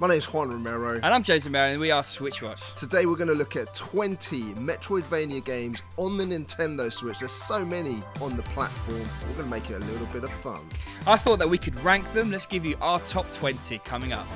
My name's Juan Romero. And I'm Jason Marion, and we are SwitchWatch. Today we're going to look at 20 Metroidvania games on the Nintendo Switch. There's so many on the platform, we're going to make it a little bit of fun. I thought that we could rank them. Let's give you our top 20 coming up.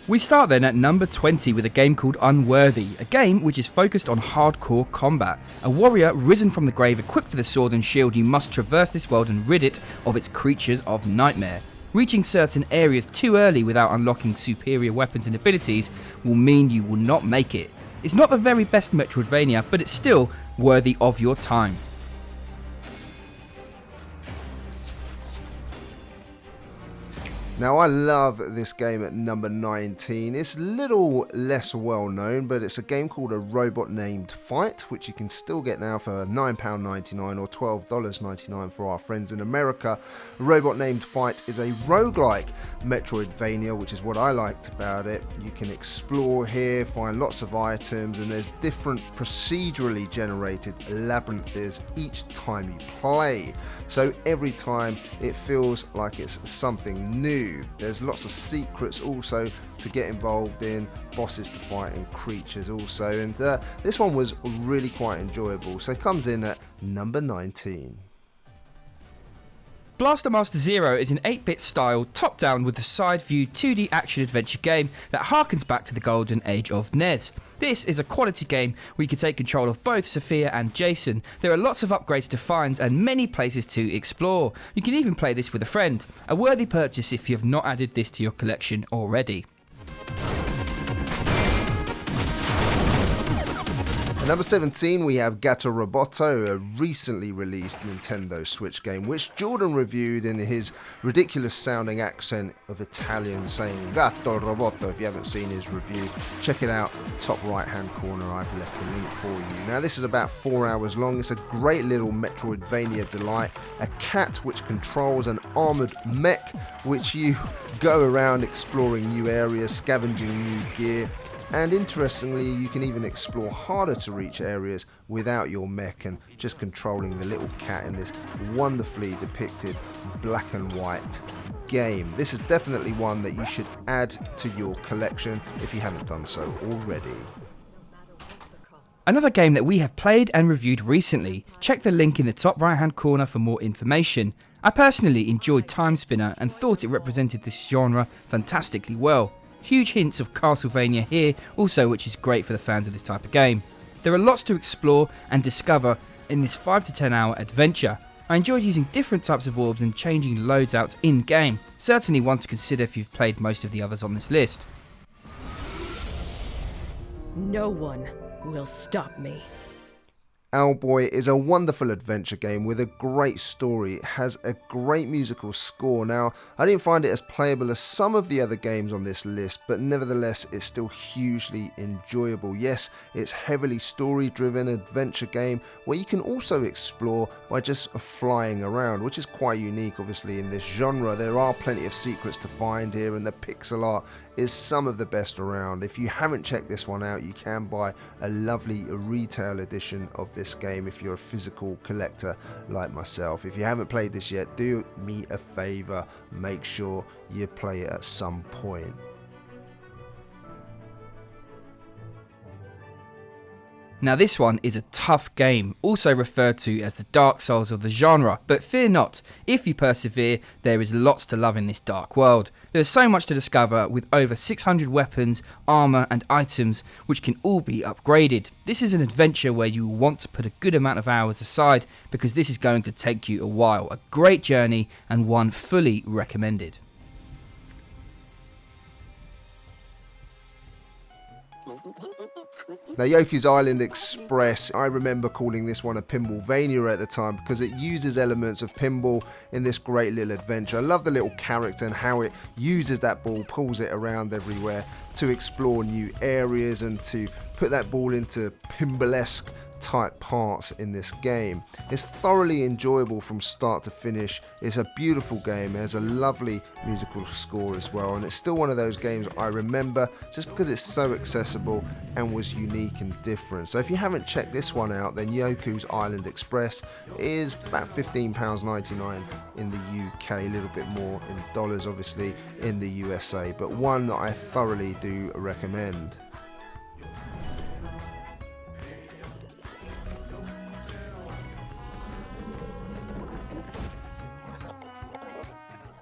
We start then at number 20 with a game called Unworthy, a game which is focused on hardcore combat. A warrior risen from the grave equipped with a sword and shield, you must traverse this world and rid it of its creatures of nightmare. Reaching certain areas too early without unlocking superior weapons and abilities will mean you will not make it. It's not the very best Metroidvania, but it's still worthy of your time. Now I love this game at number 19. It's a little less well known, but it's a game called A Robot Named Fight, which you can still get now for £9.99 or $12.99 for our friends in America. A Robot Named Fight is a roguelike Metroidvania, which is what I liked about it. You can explore here, find lots of items, and there's different procedurally generated labyrinths each time you play. So every time it feels like it's something new. There's lots of secrets also to get involved in, bosses to fight and creatures also, and this one was really quite enjoyable, so it comes in at number 19. Blaster Master Zero is an 8-bit style, top-down with a side-view 2D action-adventure game that harkens back to the golden age of NES. This is a quality game where you can take control of both Sophia and Jason. There are lots of upgrades to find and many places to explore. You can even play this with a friend. A worthy purchase if you have not added this to your collection already. Number 17, we have Gateau Rubato, a recently released Nintendo Switch game, which Jordan reviewed in his ridiculous sounding accent of Italian, saying Gateau Rubato. If you haven't seen his review, check it out, top right hand corner, I've left the link for you. Now this is about 4 hours long, it's a great little Metroidvania delight, a cat which controls an armoured mech, which you go around exploring new areas, scavenging new gear. And interestingly, you can even explore harder to reach areas without your mech and just controlling the little cat in this wonderfully depicted black and white game. This is definitely one that you should add to your collection if you haven't done so already. Another game that we have played and reviewed recently. Check the link in the top right hand corner for more information. I personally enjoyed Time Spinner and thought it represented this genre fantastically well. Huge hints of Castlevania here also, which is great for the fans of this type of game. There are lots to explore and discover in this 5 to 10 hour adventure. I enjoyed using different types of orbs and changing loadouts in game. Certainly one to consider if you've played most of the others on this list. No one will stop me. Owlboy is a wonderful adventure game with a great story. It has a great musical score. Now, I didn't find it as playable as some of the other games on this list, but nevertheless, it's still hugely enjoyable. Yes, it's heavily story-driven adventure game where you can also explore by just flying around, which is quite unique, obviously, in this genre. There are plenty of secrets to find here, and the pixel art is some of the best around. If you haven't checked this one out, you can buy a lovely retail edition of this game if you're a physical collector like myself. If you haven't played this yet, do me a favor, make sure you play it at some point. Now this one is a tough game, also referred to as the Dark Souls of the genre, but fear not, if you persevere, there is lots to love in this dark world. There is so much to discover with over 600 weapons, armour and items which can all be upgraded. This is an adventure where you will want to put a good amount of hours aside because this is going to take you a while. A great journey and one fully recommended. Now, Yogis Island Express, I remember calling this one a Pinballvania at the time because it uses elements of pinball in this great little adventure. I love the little character and how it uses that ball, pulls it around everywhere to explore new areas and to put that ball into pinballesque type parts in this game. It's thoroughly enjoyable from start to finish. It's a beautiful game. It has a lovely musical score as well, and it's still one of those games I remember just because it's so accessible and was unique and different. So if you haven't checked this one out, then Yoku's Island Express is about £15.99 in the UK, a little bit more in dollars obviously in the USA, but one that I thoroughly do recommend.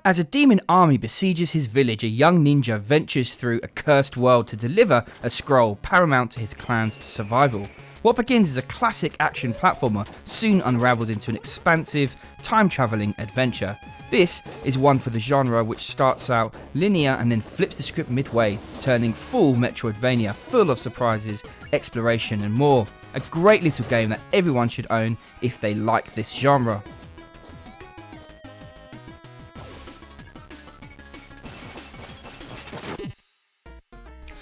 As a demon army besieges his village, a young ninja ventures through a cursed world to deliver a scroll paramount to his clan's survival. What begins as a classic action platformer soon unravels into an expansive, time-travelling adventure. This is one for the genre which starts out linear and then flips the script midway, turning full Metroidvania full of surprises, exploration and more. A great little game that everyone should own if they like this genre.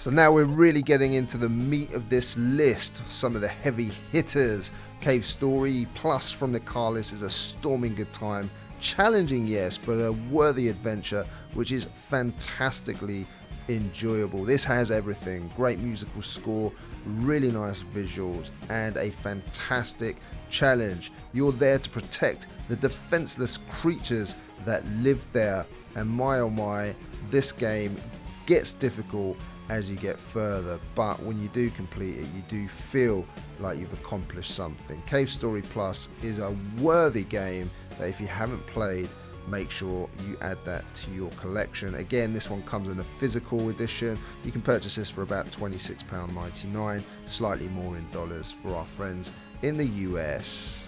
So now we're really getting into the meat of this list. Some of the heavy hitters. Cave Story Plus from the car list is a storming good time. Challenging, yes, but a worthy adventure which is fantastically enjoyable. This has everything. Great musical score, really nice visuals, and a fantastic challenge. You're there to protect the defenseless creatures that live there. And my oh my, this game gets difficult as you get further, but when you do complete it, you do feel like you've accomplished something. Cave Story Plus is a worthy game that if you haven't played, make sure you add that to your collection. Again, this one comes in a physical edition. You can purchase this for about £26.99, slightly more in dollars for our friends in the US.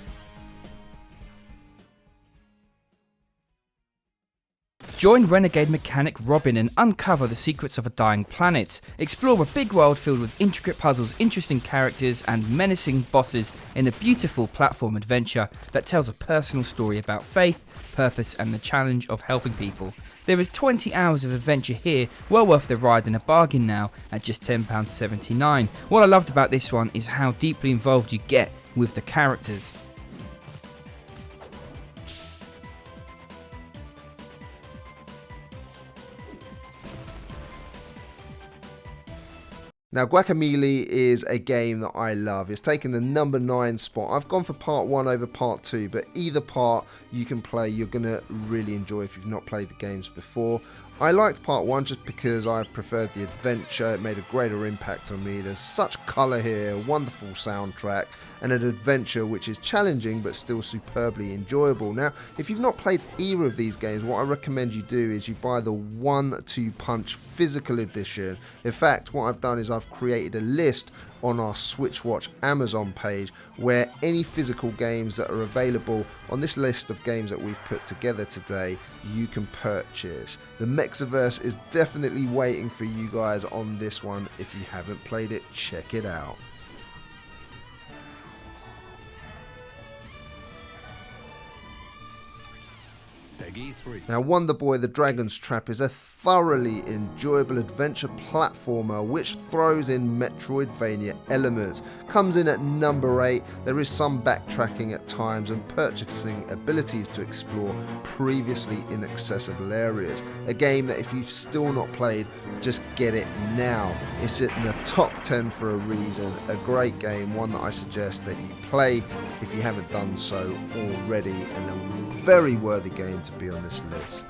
Join renegade mechanic Robin and uncover the secrets of a dying planet. Explore a big world filled with intricate puzzles, interesting characters and menacing bosses in a beautiful platform adventure that tells a personal story about faith, purpose and the challenge of helping people. There is 20 hours of adventure here, well worth the ride and a bargain now at just £10.79. What I loved about this one is how deeply involved you get with the characters. Now, Guacamole is a game that I love. It's taken the number 9 spot. I've gone for part 1 over part 2, but either part you can play, you're going to really enjoy if you've not played the games before. I liked part 1 just because I preferred the adventure. It made a greater impact on me. There's such colour here, a wonderful soundtrack, and an adventure which is challenging but still superbly enjoyable. Now, if you've not played either of these games, what I recommend you do is you buy the 1-2 Punch physical edition. In fact, what I've done is I've created a list on our SwitchWatch Amazon page where any physical games that are available on this list of games that we've put together today you can purchase. The Mexiverse is definitely waiting for you guys on this one. If you haven't played it, check it out. Now, Wonder Boy the Dragon's Trap is a thoroughly enjoyable adventure platformer which throws in Metroidvania elements. Comes in at number 8. There is some backtracking at times and purchasing abilities to explore previously inaccessible areas. A game that if you've still not played, just get it now. It's in the top 10 for a reason. A great game, one that I suggest that you play if you haven't done so already, and a very worthy game to be on this list.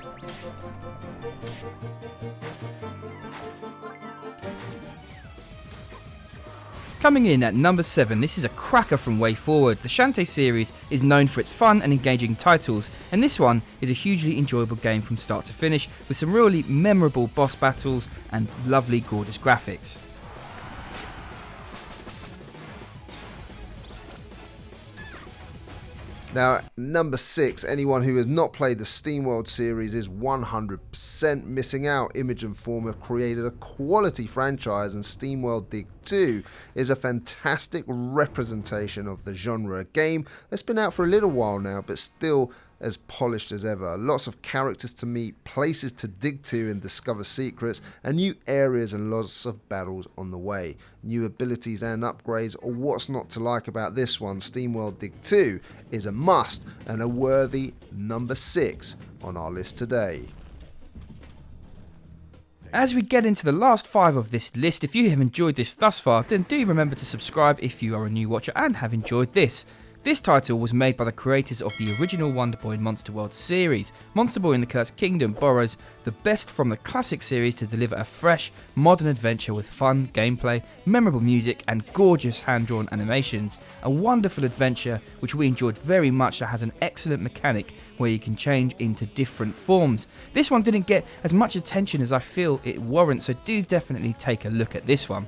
Coming in at number 7, this is a cracker from Way Forward. The Shantae series is known for its fun and engaging titles, and this one is a hugely enjoyable game from start to finish with some really memorable boss battles and lovely gorgeous graphics. Now, number 6, anyone who has not played the Steamworld series is 100% missing out. Image and Form have created a quality franchise, and Steamworld Dig 2 is a fantastic representation of the genre. A game that's been out for a little while now, but still as polished as ever. Lots of characters to meet, places to dig to and discover secrets, and new areas and lots of battles on the way. New abilities and upgrades, or what's not to like about this one. Steamworld Dig 2 is a must and a worthy number 6 on our list today. As we get into the last 5 of this list, if you have enjoyed this thus far, then do remember to subscribe if you are a new watcher and have enjoyed this. This title was made by the creators of the original Wonder Boy Monster World series. Monster Boy in the Cursed Kingdom borrows the best from the classic series to deliver a fresh, modern adventure with fun gameplay, memorable music and gorgeous hand-drawn animations. A wonderful adventure which we enjoyed very much, that has an excellent mechanic where you can change into different forms. This one didn't get as much attention as I feel it warrants, so do definitely take a look at this one.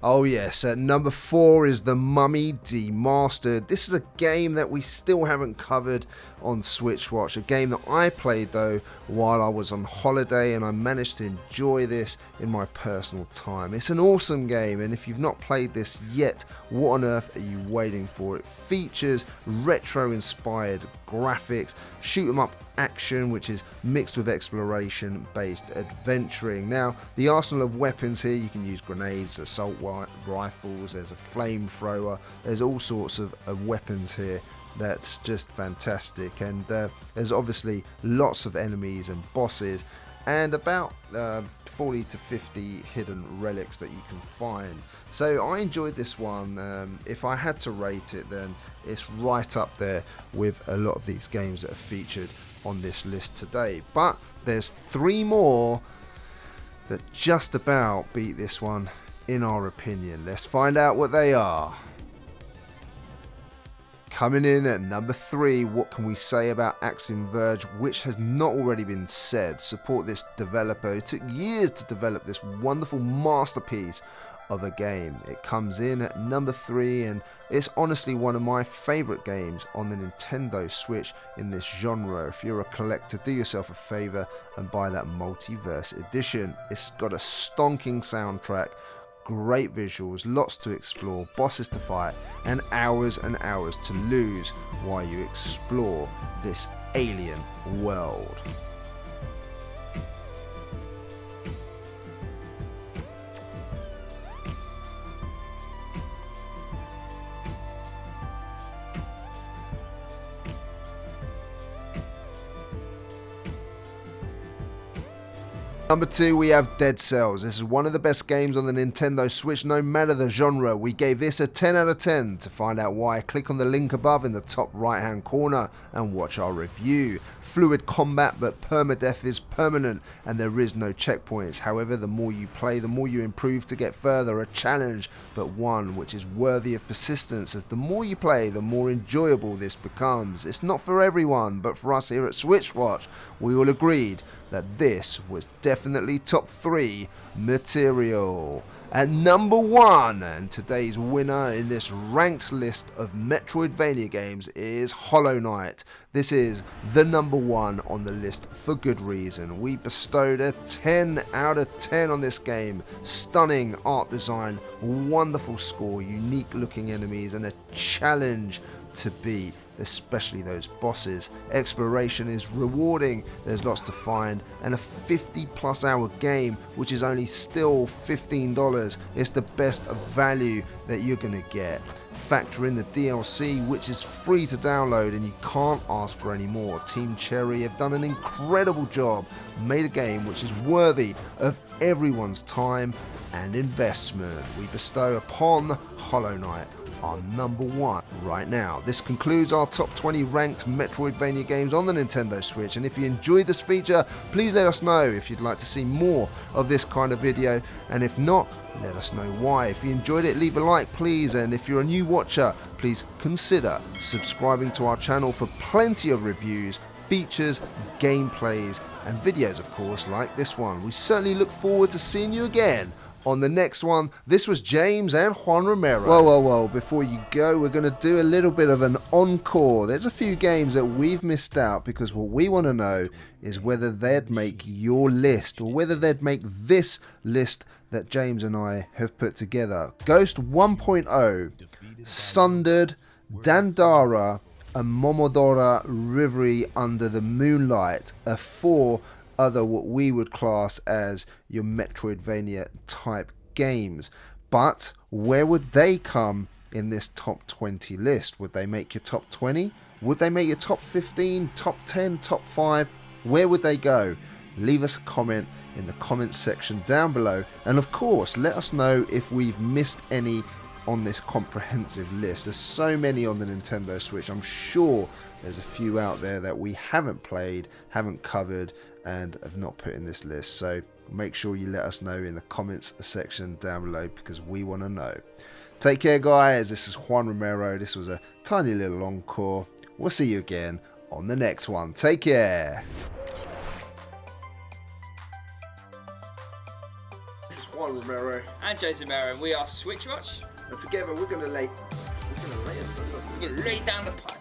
Oh yes, at number 4 is The Mummy Demastered. This is a game that we still haven't covered on SwitchWatch, a game that I played though while I was on holiday, and I managed to enjoy this in my personal time. It's an awesome game, and if you've not played this yet, what on earth are you waiting for? It features retro inspired graphics, shoot 'em up action which is mixed with exploration based adventuring. Now the arsenal of weapons here, you can use grenades, assault rifles, there's a flamethrower, there's all sorts of weapons here. That's just fantastic, and there's obviously lots of enemies and bosses, and about 40 to 50 hidden relics that you can find. So I enjoyed this one. If I had to rate it, then it's right up there with a lot of these games that are featured on this list today. But there's 3 more that just about beat this one in our opinion. Let's find out what they are. Coming in at number 3, what can we say about Axial Verge, which has not already been said? Support this developer. It took years to develop this wonderful masterpiece of a game. It comes in at number 3, and it's honestly one of my favourite games on the Nintendo Switch in this genre. If you're a collector, do yourself a favour and buy that Multiverse Edition. It's got a stonking soundtrack, great visuals, lots to explore, bosses to fight, and hours to lose while you explore this alien world. Number 2, we have Dead Cells. This is one of the best games on the Nintendo Switch, no matter the genre. We gave this a 10 out of 10. To find out why, click on the link above in the top right hand corner and watch our review. Fluid combat, but permadeath is permanent and there is no checkpoints. However, the more you play, the more you improve to get further. A challenge, but one which is worthy of persistence, as the more you play, the more enjoyable this becomes. It's not for everyone, but for us here at SwitchWatch, we all agreed that this was definitely top 3 material. At number 1, and today's winner in this ranked list of Metroidvania games, is Hollow Knight. This is the number 1 on the list for good reason. We bestowed a 10 out of 10 on this game. Stunning art design, wonderful score, unique looking enemies, and a challenge to beat, especially those bosses. Exploration is rewarding, there's lots to find, and a 50+ hour game which is only still $15. It's the best value that you're gonna get. Factor in the DLC, which is free to download and you can't ask for any more. Team Cherry have done an incredible job, made a game which is worthy of everyone's time and investment. We bestow upon Hollow Knight our number 1 right now. This concludes our top 20 ranked Metroidvania games on the Nintendo Switch, and if you enjoyed this feature, please let us know if you'd like to see more of this kind of video, and if not, let us know why. If you enjoyed it, leave a like please, and if you're a new watcher, please consider subscribing to our channel for plenty of reviews, features, gameplays, and videos, of course, like this one. We certainly look forward to seeing you again on the next one. This was James and Juan Romero. Whoa, before you go, we're going to do a little bit of an encore. There's a few games that we've missed out because what we want to know is whether they'd make your list or whether they'd make this list that James and I have put together. Ghost 1.0, Sundered, Dandara, and Momodora Reverie Under the Moonlight are 4 other what we would class as your Metroidvania type games. But where would they come in this top 20 list? Would they make your top 20? Would they make your top 15, top 10, top 5? Where would they go? Leave us a comment in the comments section down below, and of course let us know if we've missed any on this comprehensive list. There's so many on the Nintendo Switch. I'm sure there's a few out there that we haven't played, haven't covered, and have not put in this list. So make sure you let us know in the comments section down below because we want to know. Take care, guys. This is Juan Romero. This was a tiny little encore. We'll see you again on the next one. Take care. This is Juan Romero. And Jason Romero, and we are SwitchWatch. And together we're gonna lay We're going to lay down the pipe.